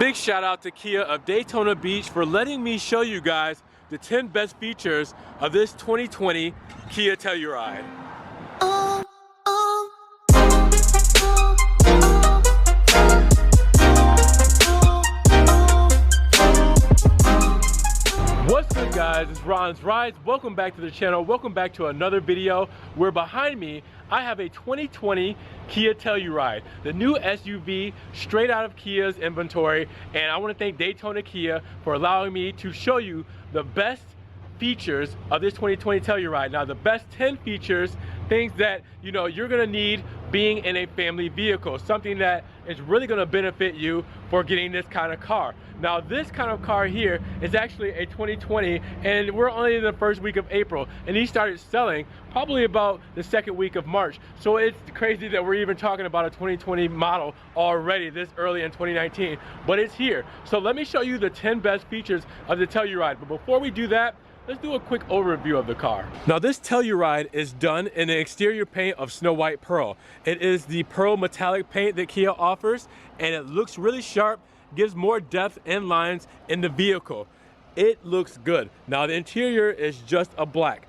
Big shout out to Kia of Daytona Beach for letting me show you guys the 10 best features of this 2020 Kia Telluride. What's good, guys? It's RonsRides. Welcome back to the channel. Welcome back to another video where behind me I have a 2020 Kia Telluride, the new SUV straight out of Kia's inventory, and I want to thank Daytona Kia for allowing me to show you the best features of this 2020 Telluride. Now, the best 10 features, things that you're gonna need being in a family vehicle, something that is really gonna benefit you for getting this kind of car. Now, this kind of car here is actually a 2020, and we're only in the first week of April, and he started selling probably about the second week of March. So it's crazy that we're even talking about a 2020 model already this early in 2019, but it's here. So let me show you the 10 best features of the Telluride. But before we do that, let's do a quick overview of the car. Now, this Telluride is done in the exterior paint of Snow White Pearl. It is the pearl metallic paint that Kia offers, and it looks really sharp, gives more depth and lines in the vehicle. It looks good. Now, the interior is just a black.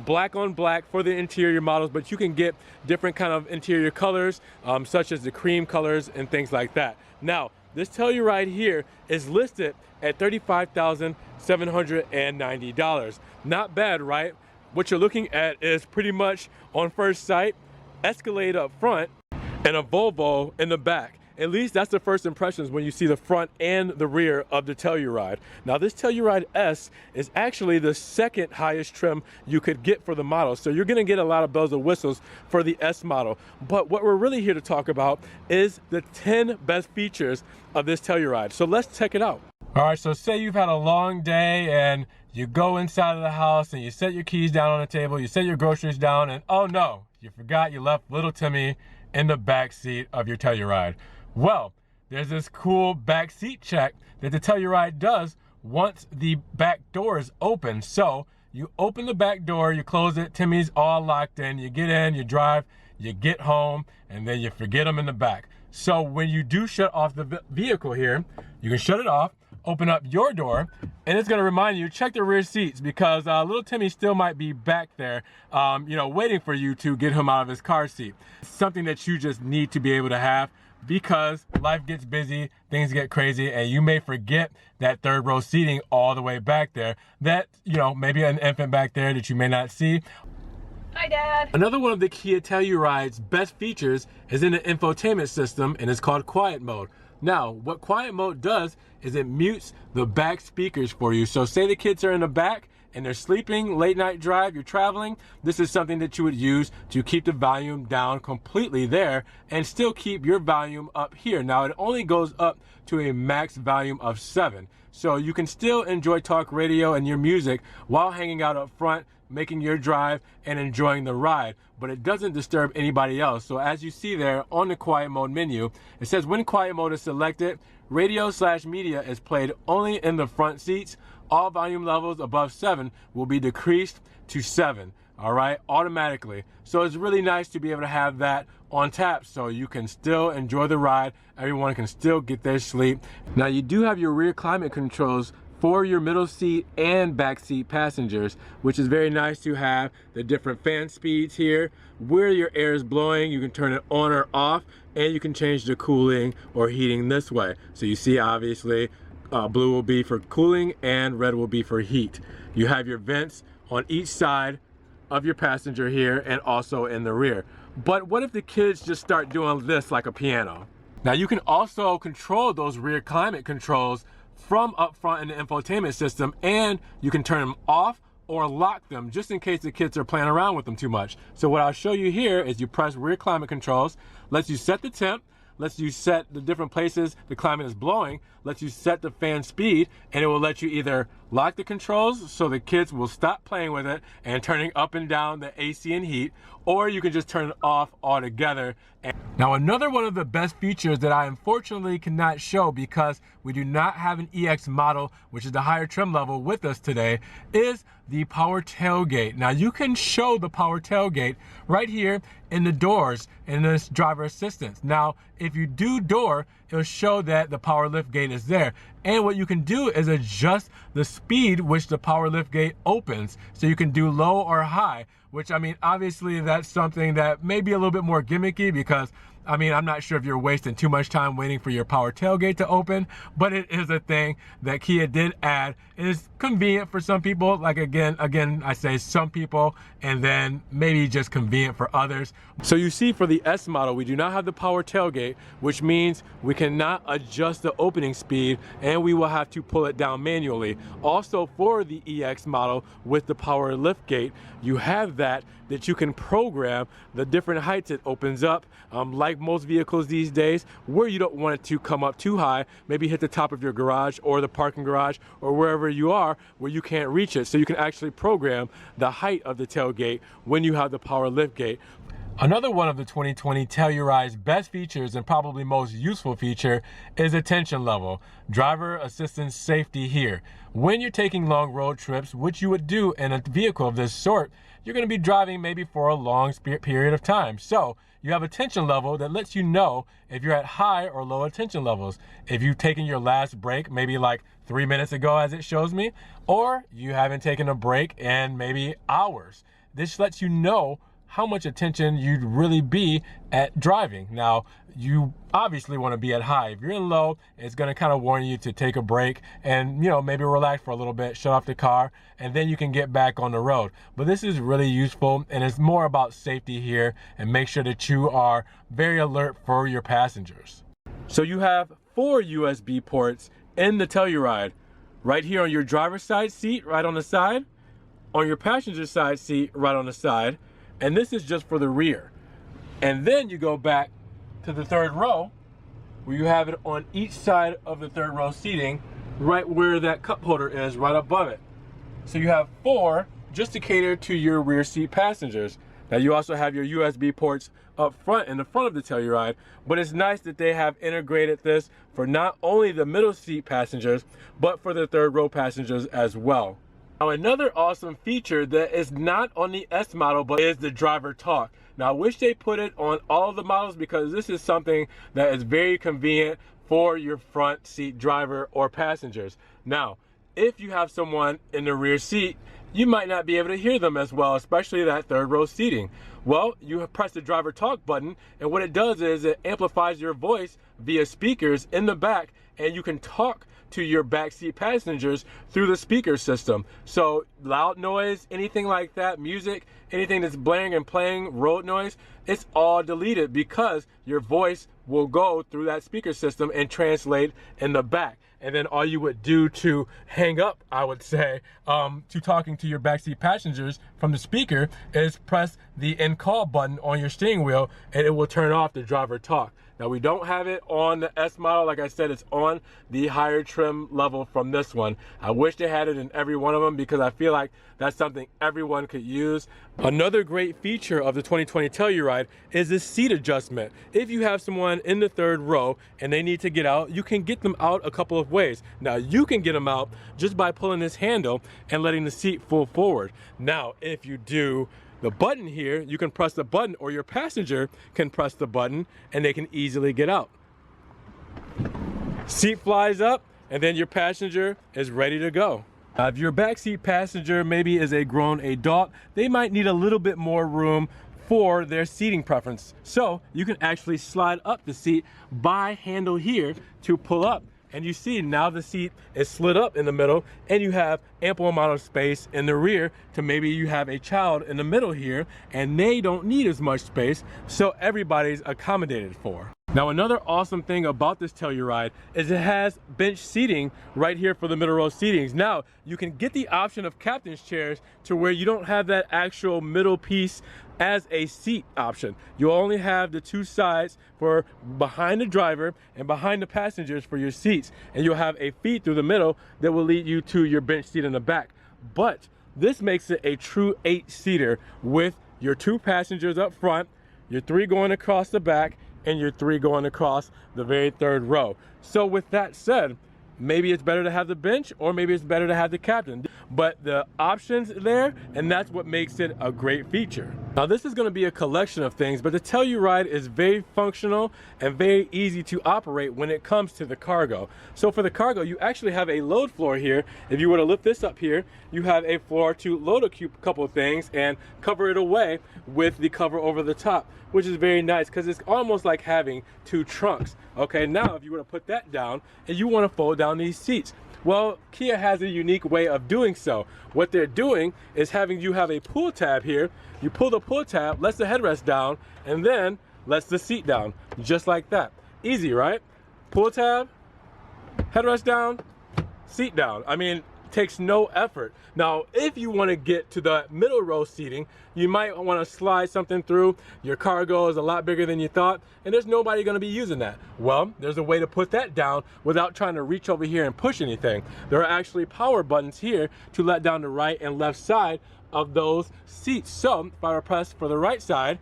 Black on black for the interior models, but you can get different kind of interior colors, such as the cream colors and things like that. Now, this Telluride here is listed at $35,790. Not bad, right? What you're looking at is pretty much, on first sight, Escalade up front and a Volvo in the back. At least that's the first impressions when you see the front and the rear of the Telluride. Now, this Telluride S is actually the second highest trim you could get for the model. So you're gonna get a lot of bells and whistles for the S model. But what we're really here to talk about is the 10 best features of this Telluride. So let's check it out. All right, so say you've had a long day and you go inside of the house and you set your keys down on the table, you set your groceries down, and oh no, you forgot you left little Timmy in the back seat of your Telluride. Well, there's this cool back seat check that the Telluride does once the back door is open. So you open the back door, you close it, Timmy's all locked in, you get in, you drive, you get home, and then you forget him in the back. So when you do shut off the vehicle here, you can shut it off, open up your door, and it's gonna remind you, check the rear seats, because little Timmy still might be back there, waiting for you to get him out of his car seat. It's something that you just need to be able to have, because life gets busy, things get crazy, and you may forget that third row seating all the way back there, that, maybe an infant back there that you may not see. Hi, Dad. Another one of the Kia Telluride's best features is in the infotainment system, and it's called quiet mode. Now, what quiet mode does is it mutes the back speakers for you. So say the kids are in the back and they're sleeping, late night drive, you're traveling, this is something that you would use to keep the volume down completely there and still keep your volume up here. Now, it only goes up to a max volume of 7. So you can still enjoy talk radio and your music while hanging out up front, making your drive and enjoying the ride, but it doesn't disturb anybody else. So as you see there on the quiet mode menu, it says when quiet mode is selected, radio/media is played only in the front seats. All volume levels above 7 will be decreased to 7, all right, automatically. So it's really nice to be able to have that on tap so you can still enjoy the ride. Everyone can still get their sleep. Now, you do have your rear climate controls for your middle seat and back seat passengers, which is very nice to have the different fan speeds here. Where your air is blowing, you can turn it on or off, and you can change the cooling or heating this way. So you see, obviously, blue will be for cooling and red will be for heat. You have your vents on each side of your passenger here and also in the rear. But what if the kids just start doing this like a piano? Now, you can also control those rear climate controls from up front in the infotainment system, and you can turn them off or lock them just in case the kids are playing around with them too much. So what I'll show you here is you press rear climate controls, lets you set the temp, lets you set the different places the climate is blowing, lets you set the fan speed, and it will let you either lock the controls so the kids will stop playing with it and turning up and down the AC and heat, or you can just turn it off altogether. Now, another one of the best features that I unfortunately cannot show because we do not have an EX model, which is the higher trim level, with us today, is the power tailgate. Now, you can show the power tailgate right here in the doors in this driver assistance. Now, if you do door, it'll show that the power lift gate is there. And what you can do is adjust the speed which the power lift gate opens. So you can do low or high, which, I mean, obviously that's something that may be a little bit more gimmicky because, I mean, I'm not sure if you're wasting too much time waiting for your power tailgate to open, but it is a thing that Kia did add. It is convenient for some people, like again, I say some people, and then maybe just convenient for others. So you see, for the S model, we do not have the power tailgate, which means we cannot adjust the opening speed and we will have to pull it down manually. Also, for the EX model with the power lift gate, you have that you can program the different heights it opens up, like most vehicles these days, where you don't want it to come up too high, maybe hit the top of your garage or the parking garage or wherever you are where you can't reach it. So you can actually program the height of the tailgate when you have the power lift gate. Another one of the 2020 Telluride's best features and probably most useful feature is attention level. Driver assistance safety here. When you're taking long road trips, which you would do in a vehicle of this sort, you're going to be driving maybe for a long period of time. So you have attention level that lets you know if you're at high or low attention levels. If you've taken your last break, maybe like 3 minutes ago as it shows me, or you haven't taken a break in maybe hours. This lets you know how much attention you'd really be at driving. Now, you obviously want to be at high. If you're in low, it's going to kind of warn you to take a break and, you know, maybe relax for a little bit, shut off the car, and then you can get back on the road. But this is really useful, and it's more about safety here, and make sure that you are very alert for your passengers. So you have 4 USB ports in the Telluride. Right here on your driver's side seat, right on the side, on your passenger side seat, right on the side, and this is just for the rear. And then you go back to the third row where you have it on each side of the third row seating, right where that cup holder is, right above it. So you have 4 just to cater to your rear seat passengers. Now you also have your USB ports up front in the front of the Telluride, but it's nice that they have integrated this for not only the middle seat passengers, but for the third row passengers as well. Now, another awesome feature that is not on the S model, but is the driver talk. Now, I wish they put it on all of the models because this is something that is very convenient for your front seat driver or passengers. Now, if you have someone in the rear seat, you might not be able to hear them as well, especially that third row seating. Well, you press the driver talk button, and what it does is it amplifies your voice via speakers in the back, and you can talk to your backseat passengers through the speaker system. So loud noise, anything like that, music, anything that's blaring and playing, road noise, it's all deleted because your voice will go through that speaker system and translate in the back. And then all you would do to hang up, I would say, to talking to your backseat passengers from the speaker is press the end call button on your steering wheel and it will turn off the driver talk. Now, we don't have it on the S model. Like I said, it's on the higher trim level from this one. I wish they had it in every one of them because I feel like that's something everyone could use. Another great feature of the 2020 Telluride is the seat adjustment. If you have someone in the third row and they need to get out, you can get them out a couple of ways. Now, you can get them out just by pulling this handle and letting the seat fall forward. Now, if you do the button here, you can press the button, or your passenger can press the button and they can easily get out. Seat flies up and then your passenger is ready to go. Now, if your backseat passenger maybe is a grown adult, they might need a little bit more room for their seating preference. So you can actually slide up the seat by handle here to pull up. And you see now the seat is slid up in the middle and you have ample amount of space in the rear to maybe you have a child in the middle here and they don't need as much space, so everybody's accommodated for. Now another awesome thing about this Telluride is it has bench seating right here for the middle row seatings. Now you can get the option of captain's chairs to where you don't have that actual middle piece as a seat option. You'll only have the two sides for behind the driver and behind the passengers for your seats, and you'll have a feed through the middle that will lead you to your bench seat in the back. But this makes it a true 8-seater with your 2 passengers up front, your 3 going across the back, and your 3 going across the very 3rd row. So with that said, maybe it's better to have the bench, or maybe it's better to have the captain. But the options there, and that's what makes it a great feature. Now this is gonna be a collection of things, but the Telluride is very functional and very easy to operate when it comes to the cargo. So for the cargo, you actually have a load floor here. If you were to lift this up here, you have a floor to load a couple of things and cover it away with the cover over the top, which is very nice because it's almost like having 2 trunks. Okay, now if you were to put that down and you want to fold down these seats, well, Kia has a unique way of doing so. What they're doing is having you have a pull tab here. You pull the pull tab, lets the headrest down, and then lets the seat down, just like that. Easy, right? Pull tab, headrest down, seat down. I mean, takes no effort. Now, if you want to get to the middle row seating, you might want to slide something through. Your cargo is a lot bigger than you thought, and there's nobody going to be using that. Well, there's a way to put that down without trying to reach over here and push anything. There are actually power buttons here to let down the right and left side of those seats. So if I were to press for the right side,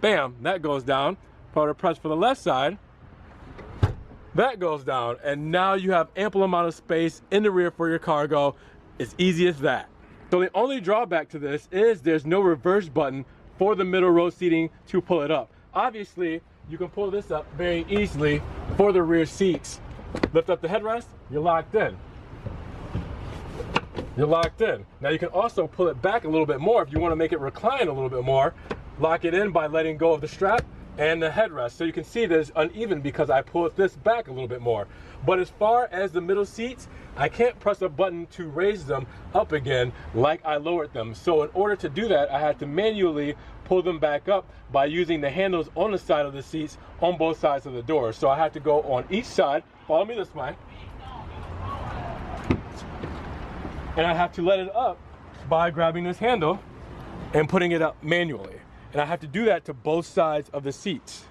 bam, that goes down. If I were to press for the left side, that goes down, and now you have ample amount of space in the rear for your cargo. It's easy as that. So the only drawback to this is there's no reverse button for the middle row seating to pull it up. Obviously, you can pull this up very easily for the rear seats. Lift up the headrest, you're locked in. You're locked in. Now you can also pull it back a little bit more if you want to make it recline a little bit more. Lock it in by letting go of the strap and the headrest. So you can see that it's uneven because I pulled this back a little bit more. But as far as the middle seats, I can't press a button to raise them up again like I lowered them. So in order to do that, I had to manually pull them back up by using the handles on the side of the seats on both sides of the door. So I had to go on each side, follow me this way, and I have to let it up by grabbing this handle and putting it up manually. And I have to do that to both sides of the seats.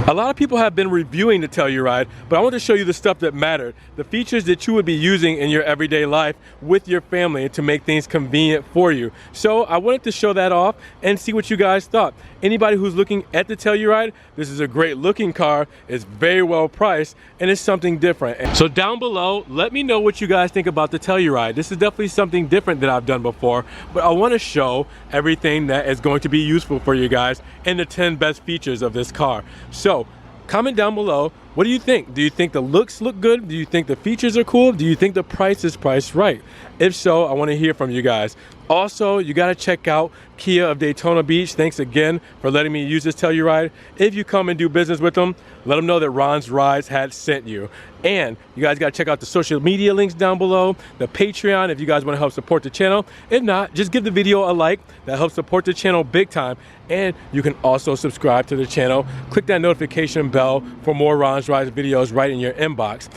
A lot of people have been reviewing the Telluride, but I want to show you the stuff that mattered, the features that you would be using in your everyday life with your family to make things convenient for you. So I wanted to show that off and see what you guys thought. Anybody who's looking at the Telluride, this is a great looking car, it's very well priced, and it's something different. So down below, let me know what you guys think about the Telluride. This is definitely something different than I've done before, but I want to show everything that is going to be useful for you guys and the 10 best features of this car. So comment down below, what do you think? Do you think the looks look good? Do you think the features are cool? Do you think the price is priced right? If so, I want to hear from you guys. Also, you got to check out Kia of Daytona Beach. Thanks again for letting me use this Telluride. If you come and do business with them, let them know that RonsRides had sent you. And you guys got to check out the social media links down below, the Patreon if you guys want to help support the channel. If not, just give the video a like. That helps support the channel big time. And you can also subscribe to the channel. Click that notification bell for more RonsRides videos right in your inbox.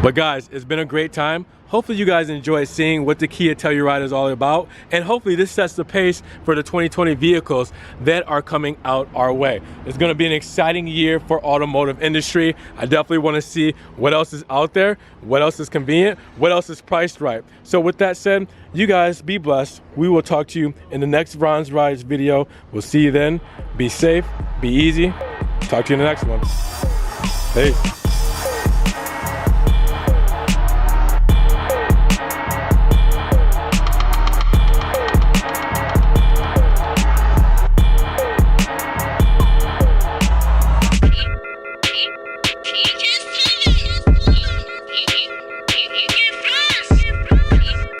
But guys, it's been a great time. Hopefully you guys enjoy seeing what the Kia Telluride is all about, and hopefully this sets the pace for the 2020 vehicles that are coming out our way. It's going to be an exciting year for automotive industry. I definitely want to see what else is out there, what else is convenient, what else is priced right. So with that said, you guys be blessed. We will talk to you in the next RonsRides video. We'll see you then. Be safe, be easy. Talk to you in the next one. Peace.